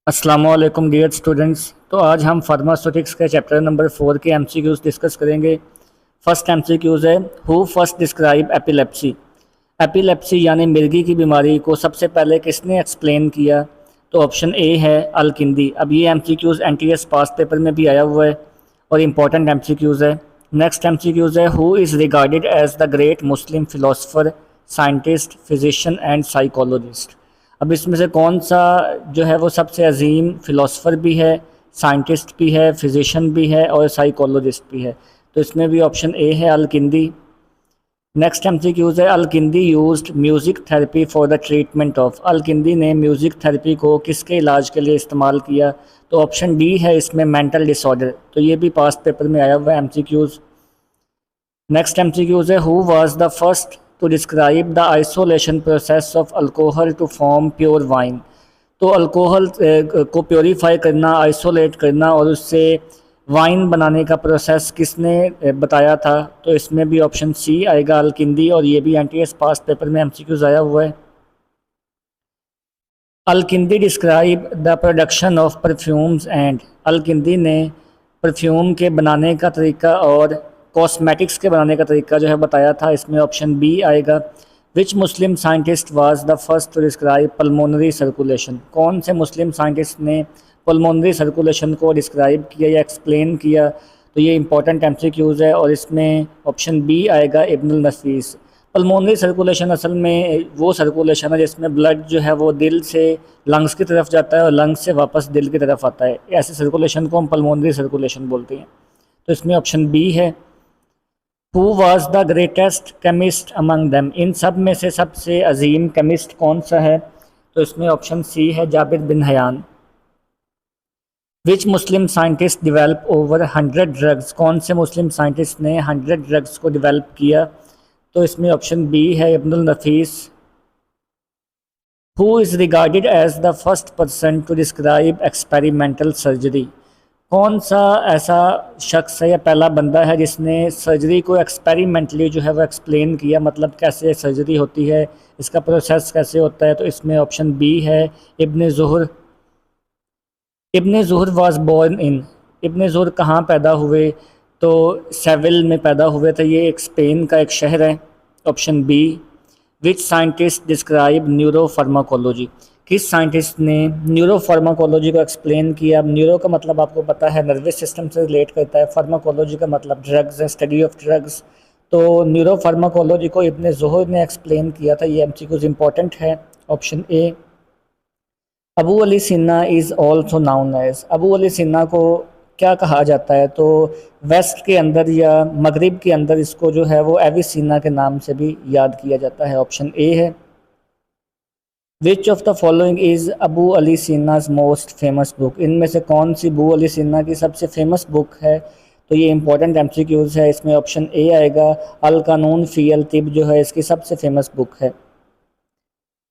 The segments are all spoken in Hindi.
अस्सलामुअलैकुम डियर स्टूडेंट्स। तो आज हम फार्मास्यूटिक्स के चैप्टर नंबर 4 के एमसीक्यूज़ डिस्कस करेंगे। फर्स्ट एमसीक्यूज़ है, who first describe epilepsy. Epilepsy यानी मिर्गी की बीमारी को सबसे पहले किसने एक्सप्लेन किया? तो ऑप्शन ए है अल-किंदी। अब ये एमसीक्यूज़ एनटीएस पास्ट पेपर में भी आया हुआ है और इम्पॉर्टेंट एमसीक्यूज़ है। नेक्स्ट एमसीक्यूज़ है, who is regarded as the great Muslim philosopher, scientist, physician and psychologist. अब इसमें से कौन सा जो है वो सबसे अजीम फ़िलासफ़र भी है, साइंटिस्ट भी है, फिजिशियन भी है और साइकोलॉजिस्ट भी है? तो इसमें भी ऑप्शन ए है अल-किंदी। नेक्स्ट एमसीक्यूज़ है, Al Kindi used music therapy for the treatment of. Al Kindi ने म्यूज़िक थेरेपी को किसके इलाज के लिए इस्तेमाल किया? तो ऑप्शन डी है इसमें मेंटल डिसऑर्डर। तो ये भी पास्ट पेपर में आया हुआ है एमसीक्यूज़। नेक्स्ट एमसीक्यूज़ है, who was the first to describe the isolation process of alcohol to form pure wine. तो अल्कोहल को प्योरीफाई करना, आइसोलेट करना और उससे वाइन बनाने का प्रोसेस किसने बताया था? तो इसमें भी ऑप्शन सी आएगा अल-किंदी, और ये भी एनटीएस पास्ट पेपर में एमसीक्यूज़ आया हुआ है। Al-Kindi describe the production of perfumes and. Al-Kindi ने परफ्यूम के बनाने का तरीका और कॉस्मेटिक्स के बनाने का तरीका जो है बताया था। इसमें ऑप्शन बी आएगा। Which Muslim scientist was the first to describe pulmonary circulation. कौन से मुस्लिम साइंटिस्ट ने पल्मोनरी सर्कुलेशन को डिस्क्राइब किया या एक्सप्लेन किया? तो ये इंपॉर्टेंट एमसीक्यूज़ है और इसमें ऑप्शन बी आएगा इब्नुल नफीस। पल्मोनरी सर्कुलेशन असल में वो सर्कुलेशन है जिसमें ब्लड जो है वो दिल से लंग्स की तरफ जाता है और लंग्स से वापस दिल की तरफ आता है। ऐसे सर्कुलेशन को हम पल्मोनरी सर्कुलेशन बोलते हैं। तो इसमें ऑप्शन बी है। Who was the greatest chemist among them. इन सब में से सबसे अजीम केमिस्ट कौन सा है? तो इसमें ऑप्शन सी है Jabir bin Hayyan. Which Muslim scientist develop over 100 drugs. कौन से मुस्लिम साइंटिस्ट ने 100 ड्रग्स को डिवेल्प किया? तो इसमें ऑप्शन बी है Ibnul Nafis. Who is regarded as the first person to describe experimental surgery. कौन सा ऐसा शख्स है या पहला बंदा है जिसने सर्जरी को एक्सपेरिमेंटली जो है वो एक्सप्लेन किया, मतलब कैसे सर्जरी होती है, इसका प्रोसेस कैसे होता है? तो इसमें ऑप्शन बी है इब्न ज़ुहर। इब्न ज़ुहर वाज बोर्न इन। इब्न ज़ुहर कहाँ पैदा हुए? तो सेविल में पैदा हुए थे। ये एक स्पेन का एक शहर है। Option B. Which scientist describe neuropharmacology. किस साइंटिस्ट ने न्यूरोफार्माकोलॉजी को एक्सप्लेन किया? अब न्यूरो का मतलब आपको पता है नर्वस सिस्टम से रिलेट करता है, फार्माकोलॉजी का मतलब ड्रग्स है, स्टडी ऑफ ड्रग्स। तो न्यूरोफार्माकोलॉजी को इब्न ज़ुहर ने एक्सप्लेन किया था। ये एमसीक्यूज़ इंपॉर्टेंट है। Option A. Abu Ali Sina is also known as. Abu Ali Sina को क्या कहा जाता है? तो वेस्ट के अंदर या मगरिब के अंदर इसको जो है वो एविसिना के नाम से भी याद किया जाता है। ऑप्शन ए है। Which of the following is Abu Ali Sina's most famous book. इनमें से कौन सी अबू अली सिन्ना की सबसे फेमस बुक है? तो ये इंपॉर्टेंट एमसीक्यूज़ है। इसमें ऑप्शन ए आएगा अल कानून फ़ी अल तिब जो है इसकी सबसे फेमस बुक है।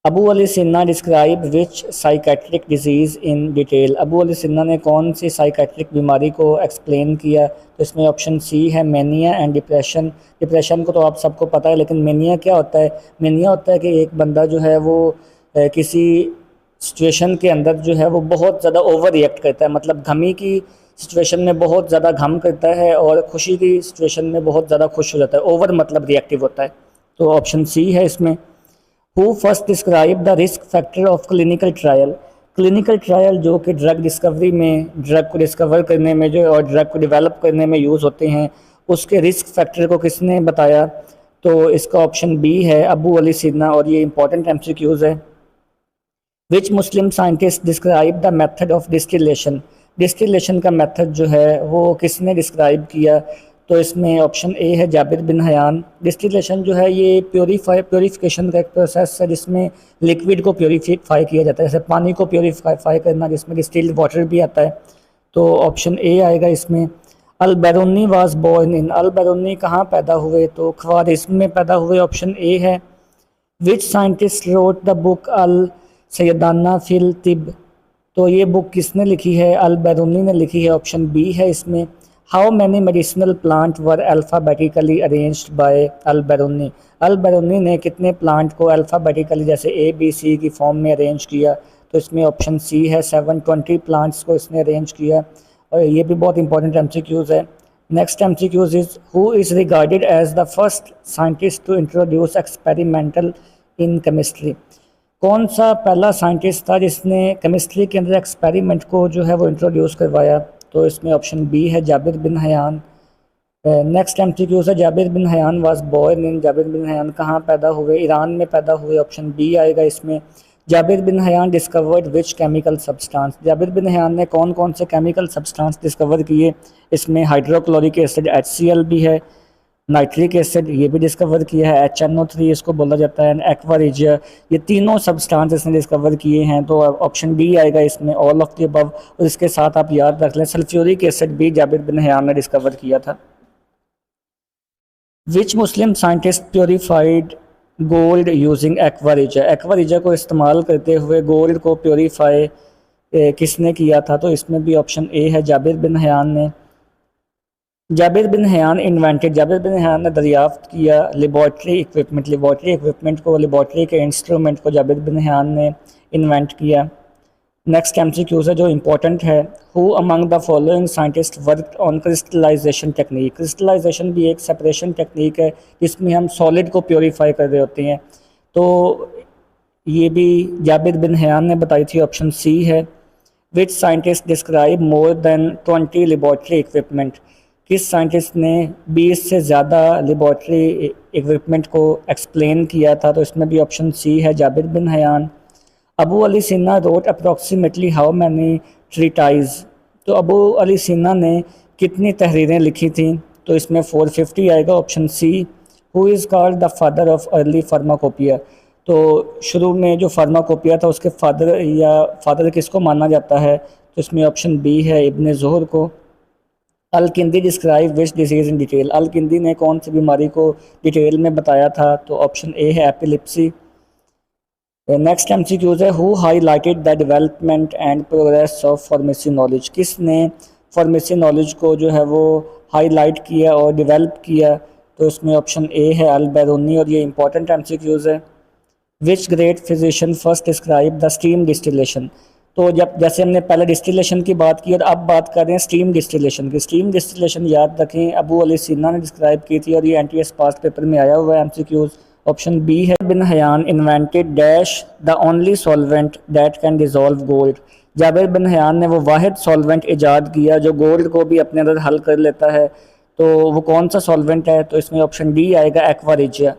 Abu Ali Sina describe which psychiatric disease in detail. Abu Ali Sina ने कौन सी साइकेट्रिक बीमारी को एक्सप्लेन किया? तो इसमें ऑप्शन सी है मेनिया एंड डिप्रेशन। डिप्रेशन को तो आप सबको पता है, लेकिन मेनिया क्या होता है? मेनिया होता है कि एक बंदा जो है वो किसी सिचुएशन के अंदर जो है वो बहुत ज़्यादा ओवर रिएक्ट करता है, मतलब गमी की सिचुएशन में बहुत ज़्यादा गम करता है और खुशी की सिचुएशन में बहुत ज़्यादा खुश हो जाता है। ओवर मतलब रिएक्टिव होता है। तो ऑप्शन सी है इसमें। Who first describe the risk factor of clinical trial. Clinical trial जो कि ड्रग डिस्कवरी में, ड्रग को डिस्कवर करने में जो और ड्रग को डेवलप करने में यूज़ होते हैं, उसके रिस्क फैक्टर को किसने बताया? तो इसका ऑप्शन बी है अबू अली सिन्ना, और ये इंपॉर्टेंट एमसीक्यूज़ है। Which Muslim scientist describe the method of distillation. Distillation का मेथड जो है वो किसने डिस्क्राइब किया? तो इसमें ऑप्शन ए है जाबिर बिन हयान। डिस्टिलेशन जो है ये प्योरीफिकेशन का एक प्रोसेस है जिसमें लिक्विड को प्योरीफाई किया जाता है, जैसे पानी को प्योरीफाई करना जिसमें डिस्टिल्ड वाटर भी आता है। तो ऑप्शन ए आएगा इसमें। अल बैरूनी वाज बोर्न इन। अल बैरूनी कहाँ पैदा हुए? तो ख्वारिज़्म में पैदा हुए। ऑप्शन ए है। Which scientist wrote the book al Saydana fil Tibb. तो ये बुक किसने लिखी है? अल बैरूनी ने लिखी है। ऑप्शन बी है इसमें। How many medicinal plant were alphabetically arranged by al Biruni. Al बैरूनी ने कितने प्लांट को अल्फ़ाबेटिकली जैसे ए बी सी की फॉर्म में अरेंज किया? तो इसमें ऑप्शन सी है। 720 प्लांट्स को इसने अरेंज किया, और ये भी बहुत इंपॉर्टेंट एमसीक्यूज़ है। Next MCQs is who is regarded as the first scientist to introduce experimental in chemistry. कौन सा पहला साइंटिस्ट था जिसने केमिस्ट्री के अंदर एक्सपेरिमेंट को जो है वो इंट्रोड्यूस करवाया, तो इसमें ऑप्शन बी है Jabir bin Hayyan. Next MCQs है Jabir bin Hayyan was born in. Jabir bin Hayyan कहाँ पैदा हुए, ईरान में पैदा हुए, ऑप्शन बी आएगा इसमें। Jabir bin Hayyan discovered which chemical substance. Jabir bin Hayyan ने कौन कौन से केमिकल सब्सटेंस डिस्कवर किए, इसमें हाइड्रोक्लोरिक एसिड HCl भी है, नाइट्रिक एसिड ये भी डिस्कवर किया है, HNO3 इसको बोला जाता है, एक्वा रिजिया, ये तीनों सब्सटेंस इसने डिस्कवर किए हैं, तो ऑप्शन डी आएगा इसमें, ऑल ऑफ द अबव। और इसके साथ आप याद रख लें सल्फ्यूरिक एसिड भी जाबिर बिन हयान ने डिस्कवर किया था। Which Muslim scientist purified gold using aqua regia. Aqua regia को इस्तेमाल करते हुए गोल्ड को प्योरीफाई किसने किया था, तो इसमें भी ऑप्शन ए है जाबिर बिन हयान ने। Jabir bin Hayyan invented, Jabir bin Hayyan ने दरियाफ्त किया लेबॉर्ट्री इक्विपमेंट। लेबॉर्ट्री इक्विपमेंट को, लेबॉर्ट्री के इंस्ट्रूमेंट को जाबिर बिन हयान ने इन्वेंट किया। नेक्स्ट एमसीक्यूज है जो इम्पोर्टेंट है, who among the following scientist work on crystallization technique. Crystallization भी एक सेपरेशन टेक्निक है जिसमें हम सॉलिड को प्योरीफाई कर रहे होते हैं, तो ये भी जाबिर बिन हयान ने बताई थी, ऑप्शन सी है। Which scientist describe more than 20 laboratory equipment. किस साइंटिस्ट ने 20 से ज़्यादा लेबॉर्ट्री इक्विपमेंट को एक्सप्लेन किया था, तो इसमें भी ऑप्शन सी है Jabir bin Hayyan. Abu Ali Sina wrote approximately how many treatise. तो अबू अली सिन्ना ने कितनी तहरीरें लिखी थी, तो इसमें 450 आएगा, option C. Who is called the father of early pharmacopoeia. तो शुरू में जो फार्माकोपिया था उसके फादर या फादर किसको माना जाता है, तो इसमें ऑप्शन बी है इब्न ज़ुहर को। Al Kindi describe which disease in detail. Al Kindi ने कौन सी बीमारी को डिटेल में बताया था, तो ऑप्शन ए है एपिलिप्सी। नेक्स्ट एमसीक्यूज है who highlighted the development and progress of pharmacy knowledge. किसने फार्मेसी नॉलेज को जो है वो हाईलाइट किया और डेवलप किया, तो इसमें ऑप्शन ए है अल बैरूनी, और ये इंपॉर्टेंट एमसीक्यूज है। Which great physician first describe the steam distillation. तो जब जैसे हमने पहले डिस्टिलेशन की बात की और अब बात कर रहे हैं स्टीम डिस्टिलेशन की। स्टीम डिस्टिलेशन याद रखें अबू अली सिन्ना ने डिस्क्राइब की थी, और ये एनटीएस पास पेपर में आया हुआ है एमसीक्यूज। ऑप्शन बी है bin Hayyan invented dash the only solvent that can dissolve gold. Jabir bin Hayyan ने वो वाहिद सॉल्वेंट ईजाद किया जो गोल्ड को भी अपने अंदर हल कर लेता है, तो वो कौन सा सॉल्वेंट है, तो इसमें ऑप्शन डी आएगा एक्वा रिजिया।